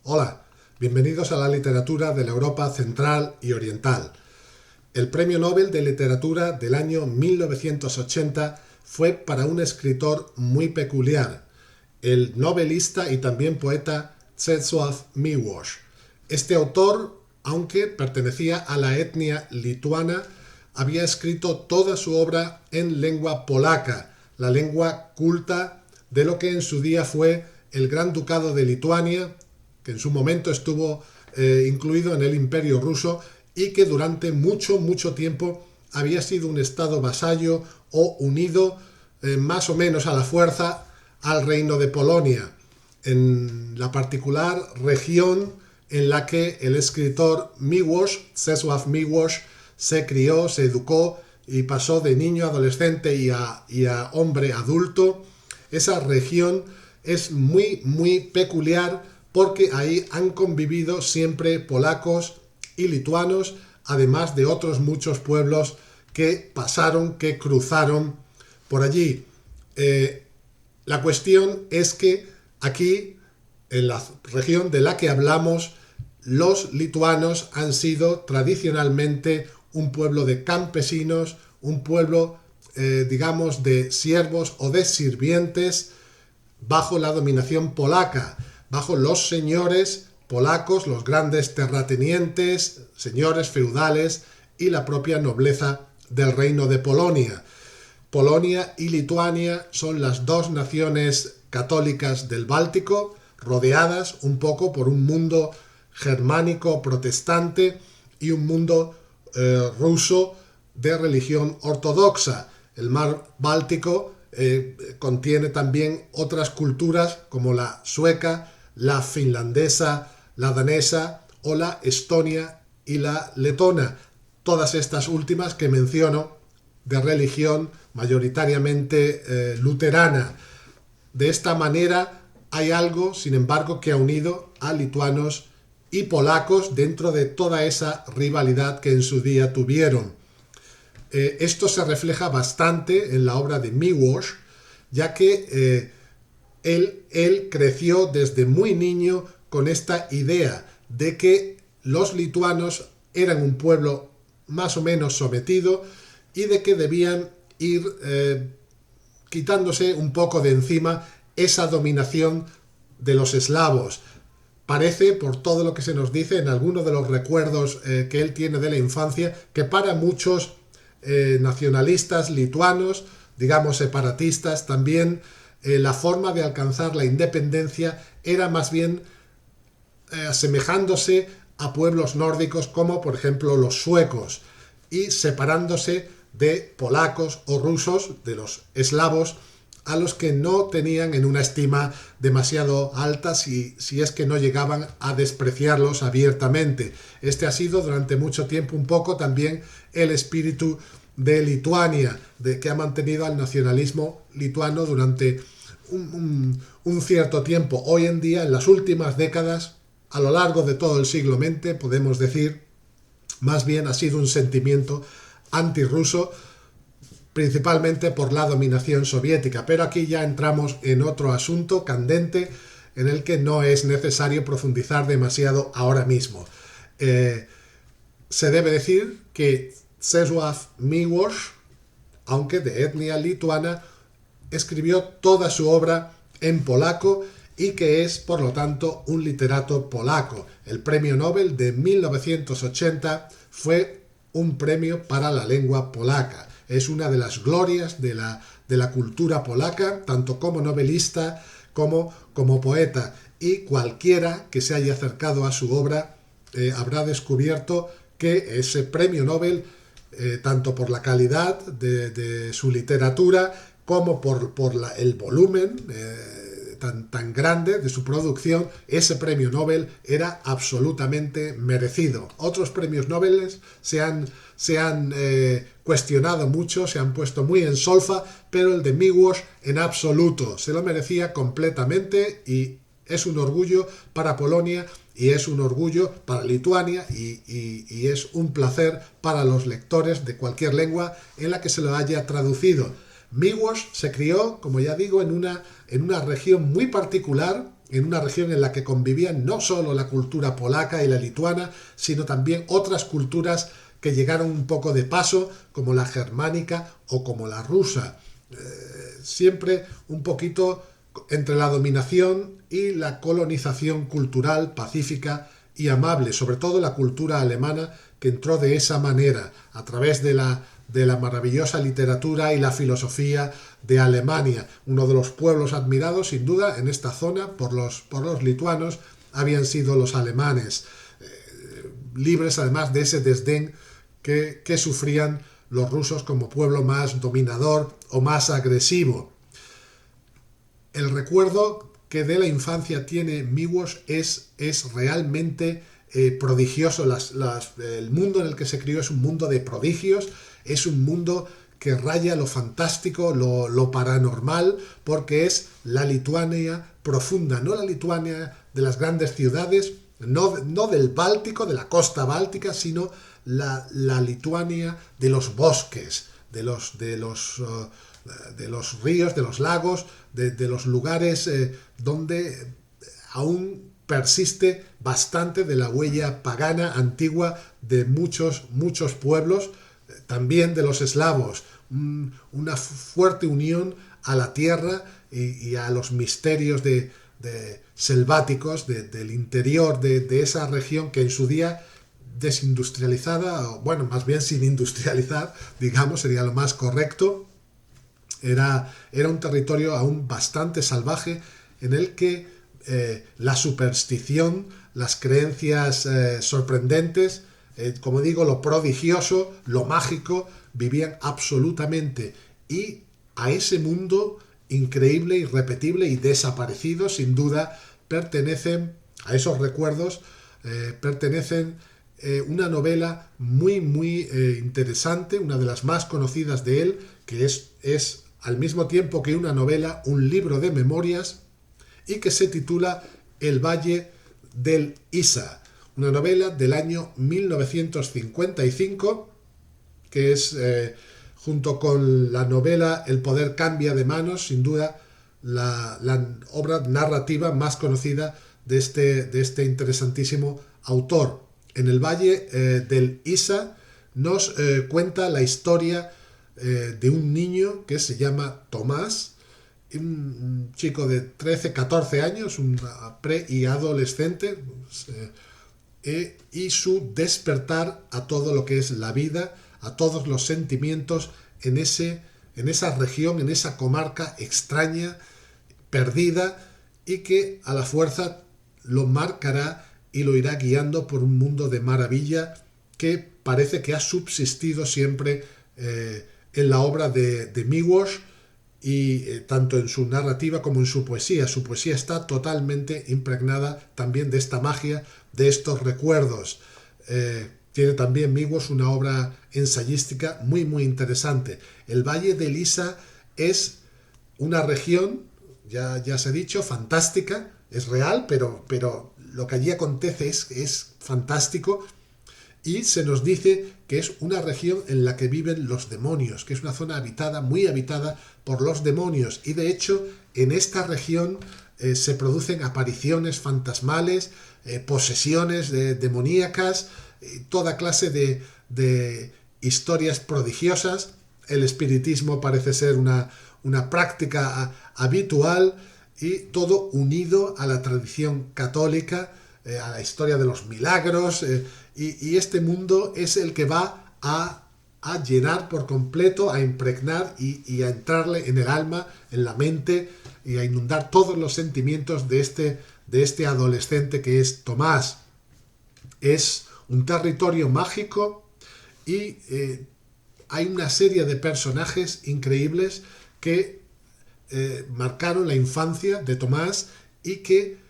Hola, bienvenidos a la literatura de la Europa Central y Oriental. El Premio Nobel de Literatura del año 1980 fue para un escritor muy peculiar, el novelista y también poeta Czesław Miłosz. Este autor, aunque pertenecía a la etnia lituana, había escrito toda su obra en lengua polaca, la lengua culta de lo que en su día fue el Gran Ducado de Lituania, que en su momento estuvo incluido en el Imperio Ruso y que durante mucho tiempo había sido un estado vasallo o unido más o menos a la fuerza al Reino de Polonia, en la particular región en la que el escritor Miłosz, Czesław Miłosz, se crió, se educó y pasó de niño, adolescente y a hombre adulto. Esa región es muy peculiar porque ahí han convivido siempre polacos y lituanos, además de otros muchos pueblos que pasaron, que cruzaron por allí. La cuestión es que aquí, en la región de la que hablamos, los lituanos han sido tradicionalmente un pueblo de campesinos, un pueblo, digamos, de siervos o de sirvientes bajo la dominación polaca, bajo los señores polacos, los grandes terratenientes, señores feudales y la propia nobleza del Reino de Polonia. Polonia y Lituania son las dos naciones católicas del Báltico, rodeadas un poco por un mundo germánico protestante y un mundo ruso de religión ortodoxa. El mar Báltico contiene también otras culturas como la sueca, la finlandesa, la danesa o la estonia y la letona. Todas estas últimas que menciono de religión mayoritariamente luterana. De esta manera hay algo, sin embargo, que ha unido a lituanos y polacos dentro de toda esa rivalidad que en su día tuvieron. Esto se refleja bastante en la obra de Miłosz, ya que él creció desde muy niño con esta idea de que los lituanos eran un pueblo más o menos sometido y de que debían ir quitándose un poco de encima esa dominación de los eslavos. Parece, por todo lo que se nos dice en algunos de los recuerdos que él tiene de la infancia, que para muchos nacionalistas lituanos, digamos separatistas también, la forma de alcanzar la independencia era más bien asemejándose a pueblos nórdicos como por ejemplo los suecos y separándose de polacos o rusos, de los eslavos, a los que no tenían en una estima demasiado alta si es que no llegaban a despreciarlos abiertamente. Este ha sido durante mucho tiempo un poco también el espíritu de Lituania, que ha mantenido al nacionalismo lituano durante un cierto tiempo. Hoy en día, en las últimas décadas, a lo largo de todo el siglo XX, podemos decir, más bien ha sido un sentimiento antirruso, principalmente por la dominación soviética. Pero aquí ya entramos en otro asunto candente en el que no es necesario profundizar demasiado ahora mismo. Se debe decir que Czesław Miłosz, aunque de etnia lituana, escribió toda su obra en polaco y que es, por lo tanto, un literato polaco. El Premio Nobel de 1980 fue un premio para la lengua polaca. Es una de las glorias de la cultura polaca, tanto como novelista como poeta. Y cualquiera que se haya acercado a su obra habrá descubierto que ese premio Nobel, tanto por la calidad de su literatura como por el volumen tan grande de su producción, ese premio Nobel era absolutamente merecido. Otros premios Nobel se han cuestionado mucho, se han puesto muy en solfa, pero el de Miłosz en absoluto se lo merecía completamente y es un orgullo para Polonia y es un orgullo para Lituania y es un placer para los lectores de cualquier lengua en la que se lo haya traducido. Miłosz se crió, como ya digo, en una región muy particular en una región en la que convivían no solo la cultura polaca y la lituana, sino también otras culturas que llegaron un poco de paso, como la germánica o como la rusa. Siempre un poquito entre la dominación y la colonización cultural pacífica y amable, sobre todo la cultura alemana, que entró de esa manera, a través de la maravillosa literatura y la filosofía de Alemania. Uno de los pueblos admirados, sin duda, en esta zona por los lituanos habían sido los alemanes, libres además de ese desdén que sufrían los rusos como pueblo más dominador o más agresivo. El recuerdo que de la infancia tiene Miłosz es realmente prodigioso. El mundo en el que se crió es un mundo de prodigios, es un mundo que raya lo fantástico, lo paranormal, porque es la Lituania profunda, no la Lituania de las grandes ciudades, no del Báltico, de la costa báltica, sino la Lituania de los bosques, de los ríos, de los lagos, de los lugares donde aún persiste bastante de la huella pagana antigua de muchos pueblos, también de los eslavos, una fuerte unión a la tierra y a los misterios selváticos del interior de esa región que en su día desindustrializada, o bueno, más bien sin industrializar, digamos, sería lo más correcto. Era un territorio aún bastante salvaje en el que la superstición, las creencias sorprendentes, como digo, lo prodigioso, lo mágico, vivían absolutamente. Y a ese mundo increíble, irrepetible y desaparecido, sin duda, pertenecen, a esos recuerdos, pertenecen una novela muy interesante, una de las más conocidas de él, que es al mismo tiempo que una novela, un libro de memorias, y que se titula El Valle del Isa, una novela del año 1955, que es, junto con la novela El poder cambia de manos, sin duda la obra narrativa más conocida de este interesantísimo autor. En El Valle del Isa nos cuenta la historia de un niño que se llama Tomás, un chico de 13-14 años, un pre y adolescente, y su despertar a todo lo que es la vida, a todos los sentimientos en esa región, en esa comarca extraña, perdida, y que a la fuerza lo marcará y lo irá guiando por un mundo de maravilla que parece que ha subsistido siempre en la obra de Miłosz, y tanto en su narrativa como en su poesía. Su poesía está totalmente impregnada también de esta magia, de estos recuerdos. Tiene también Miłosz una obra ensayística muy interesante. El Valle del Isa es una región, ya se ha dicho, fantástica, es real, pero lo que allí acontece es fantástico, y se nos dice que es una región en la que viven los demonios, que es una zona habitada, muy habitada por los demonios, y de hecho en esta región se producen apariciones fantasmales, posesiones demoníacas, toda clase de historias prodigiosas. El espiritismo parece ser una práctica habitual, y todo unido a la tradición católica, a la historia de los milagros, y este mundo es el que va a llenar por completo, a impregnar y a entrarle en el alma, en la mente, y a inundar todos los sentimientos de este adolescente que es Tomás. Es un territorio mágico, y hay una serie de personajes increíbles que marcaron la infancia de Tomás y que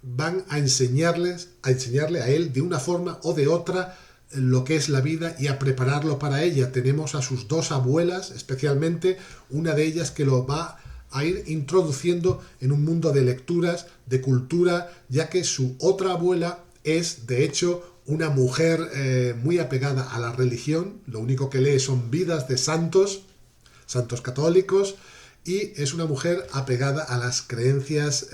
van a enseñarle a él de una forma o de otra lo que es la vida y a prepararlo para ella. Tenemos a sus dos abuelas, especialmente una de ellas que lo va a ir introduciendo en un mundo de lecturas, de cultura, ya que su otra abuela es, de hecho, una mujer muy apegada a la religión. Lo único que lee son vidas de santos católicos, y es una mujer apegada a las creencias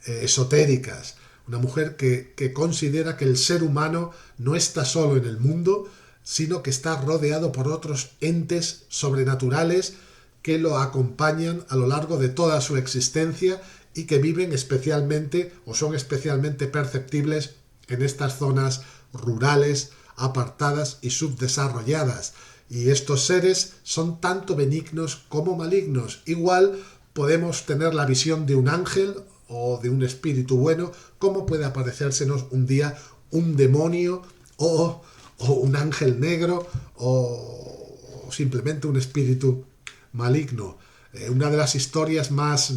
esotéricas, una mujer que considera que el ser humano no está solo en el mundo, sino que está rodeado por otros entes sobrenaturales que lo acompañan a lo largo de toda su existencia y que viven especialmente o son especialmente perceptibles en estas zonas rurales, apartadas y subdesarrolladas. Y estos seres son tanto benignos como malignos. Igual podemos tener la visión de un ángel o de un espíritu bueno, como puede aparecérsenos un día un demonio o un ángel negro o simplemente un espíritu maligno. Una de las historias más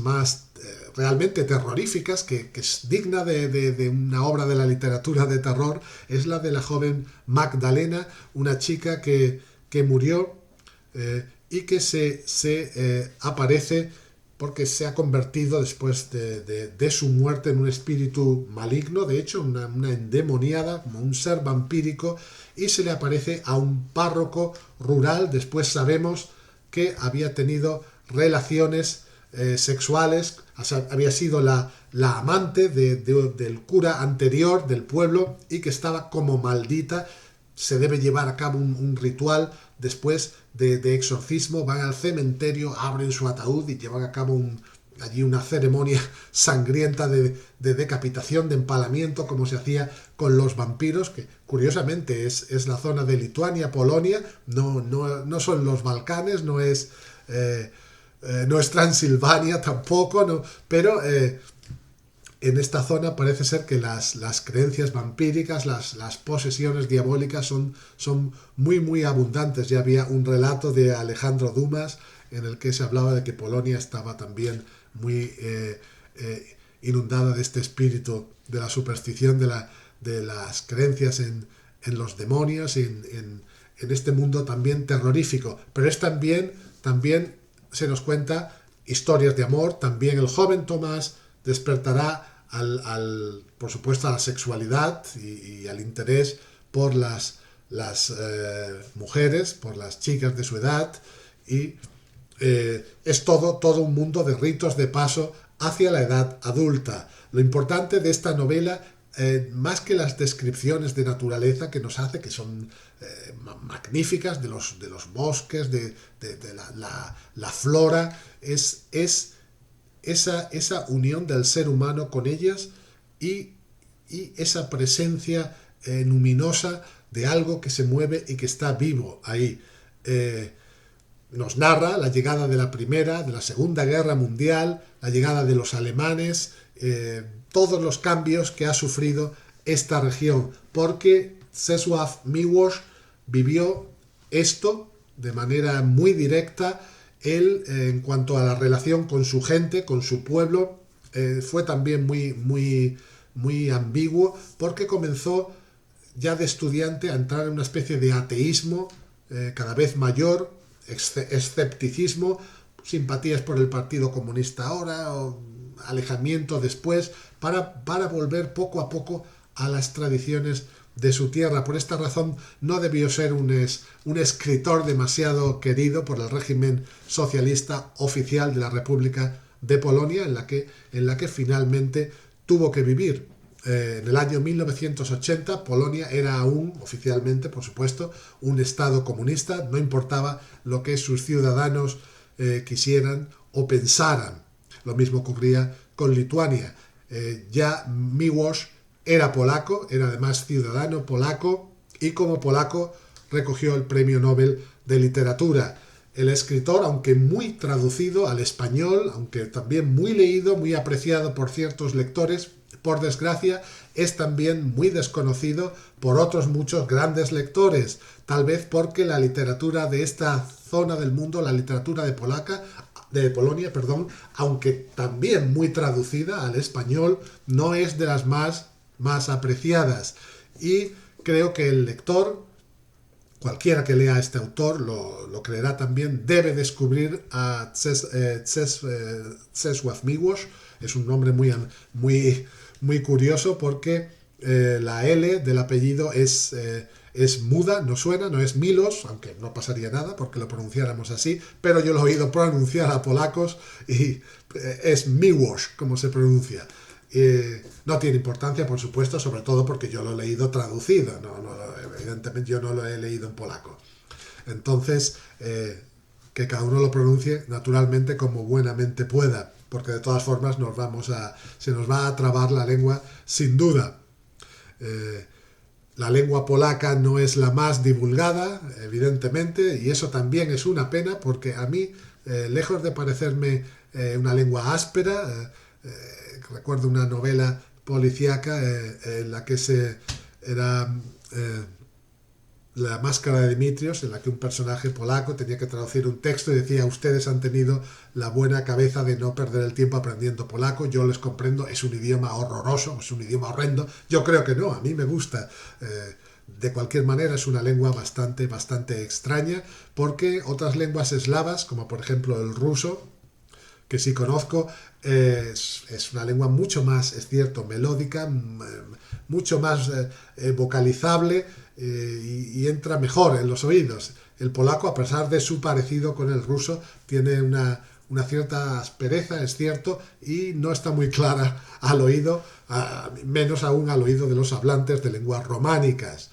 realmente terroríficas, que es digna de una obra de la literatura de terror, es la de la joven Magdalena, una chica que murió y que se aparece porque se ha convertido después de su muerte en un espíritu maligno, de hecho una endemoniada, como un ser vampírico, y se le aparece a un párroco rural. Después sabemos que había tenido relaciones sexuales, o sea, había sido la amante del cura anterior del pueblo y que estaba como maldita. Se debe llevar a cabo un ritual después de exorcismo, van al cementerio, abren su ataúd y llevan a cabo allí una ceremonia sangrienta de decapitación, de empalamiento, como se hacía con los vampiros, que curiosamente es la zona de Lituania, Polonia, no son los Balcanes, no es Transilvania tampoco, no, pero en esta zona parece ser que las creencias vampíricas, las posesiones diabólicas son muy abundantes. Ya había un relato de Alejandro Dumas en el que se hablaba de que Polonia estaba también muy inundada de este espíritu, de la superstición, de las creencias en los demonios, en este mundo también terrorífico. Pero es también se nos cuenta historias de amor. También el joven Tomás despertará por supuesto a la sexualidad y al interés por las mujeres, por las chicas de su edad, y es todo un mundo de ritos de paso hacia la edad adulta. Lo importante de esta novela, más que las descripciones de naturaleza que nos hace, que son magníficas, de los bosques, de la flora, es esa unión del ser humano con ellas y esa presencia luminosa de algo que se mueve y que está vivo ahí. Nos narra la llegada de la Segunda Guerra Mundial, la llegada de los alemanes, todos los cambios que ha sufrido esta región, porque Czesław Miłosz vivió esto de manera muy directa. Él, en cuanto a la relación con su gente, con su pueblo, fue también muy ambiguo, porque comenzó ya de estudiante a entrar en una especie de ateísmo cada vez mayor, escepticismo, simpatías por el Partido Comunista ahora, o alejamiento después, para volver poco a poco a las tradiciones de su tierra. Por esta razón no debió ser un escritor demasiado querido por el régimen socialista oficial de la República de Polonia, en la que finalmente tuvo que vivir. En el año 1980 Polonia era aún, oficialmente por supuesto, un estado comunista. No importaba lo que sus ciudadanos quisieran o pensaran. Lo mismo ocurría con Lituania. Ya Miłosz era polaco, era además ciudadano polaco, y como polaco recogió el Premio Nobel de Literatura. El escritor, aunque muy traducido al español, aunque también muy leído, muy apreciado por ciertos lectores, por desgracia, es también muy desconocido por otros muchos grandes lectores, tal vez porque la literatura de esta zona del mundo, la literatura de Polonia, aunque también muy traducida al español, no es de las más apreciadas. Y creo que el lector, cualquiera que lea a este autor, lo creerá también, debe descubrir a Czesław Miłosz. Es un nombre muy curioso, porque la L del apellido es muda, no suena, no es Milos, aunque no pasaría nada porque lo pronunciáramos así, pero yo lo he oído pronunciar a polacos y es Miłosz como se pronuncia. No tiene importancia, por supuesto, sobre todo porque yo lo he leído traducido, evidentemente yo no lo he leído en polaco. Entonces, que cada uno lo pronuncie naturalmente como buenamente pueda, porque de todas formas se nos va a trabar la lengua sin duda. La lengua polaca no es la más divulgada, evidentemente, y eso también es una pena porque a mí, lejos de parecerme una lengua áspera, recuerdo una novela policíaca en la que era La máscara de Dimitrios, en la que un personaje polaco tenía que traducir un texto y decía: ustedes han tenido la buena cabeza de no perder el tiempo aprendiendo polaco, yo les comprendo, es un idioma horroroso, es un idioma horrendo. Yo creo que no, a mí me gusta. De cualquier manera es una lengua bastante extraña, porque otras lenguas eslavas, como por ejemplo el ruso, que sí conozco, es una lengua mucho más, es cierto, melódica, mucho más vocalizable, y entra mejor en los oídos. El polaco, a pesar de su parecido con el ruso, tiene una cierta aspereza, es cierto, y no está muy clara al oído, menos aún al oído de los hablantes de lenguas románicas.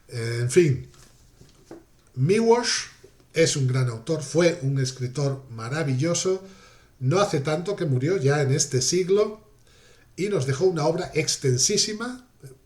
En fin, Miłosz es un gran autor, fue un escritor maravilloso. No hace tanto que murió, ya en este siglo, y nos dejó una obra extensísima,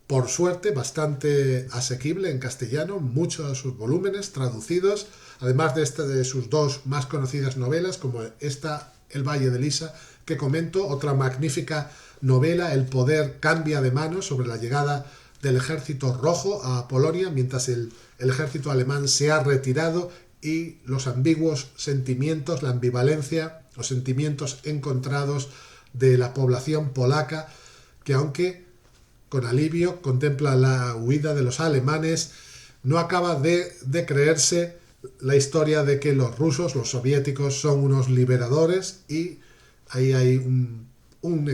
por suerte bastante asequible en castellano, muchos de sus volúmenes traducidos, además de sus dos más conocidas novelas, como esta, El Valle de Lisa, que comento, otra magnífica novela, El poder cambia de manos, sobre la llegada del ejército rojo a Polonia, mientras el ejército alemán se ha retirado, y los ambiguos sentimientos, la ambivalencia, los sentimientos encontrados de la población polaca, que aunque con alivio contempla la huida de los alemanes, no acaba de creerse la historia de que los rusos, los soviéticos, son unos liberadores, y ahí hay un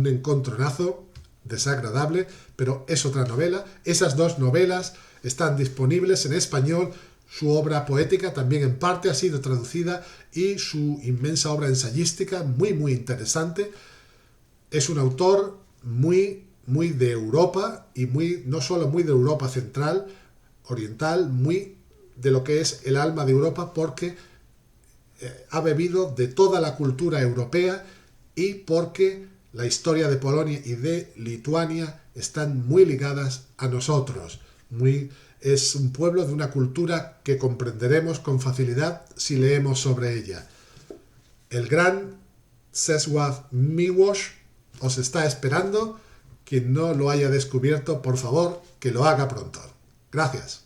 encontronazo desagradable, pero es otra novela. Esas dos novelas están disponibles en español. Su obra poética también en parte ha sido traducida, y su inmensa obra ensayística, muy interesante. Es un autor muy de Europa, y no solo muy de Europa central, oriental, muy de lo que es el alma de Europa, porque ha bebido de toda la cultura europea, y porque la historia de Polonia y de Lituania están muy ligadas a nosotros. Es un pueblo de una cultura que comprenderemos con facilidad si leemos sobre ella. El gran Czesław Miłosz os está esperando. Quien no lo haya descubierto, por favor, que lo haga pronto. Gracias.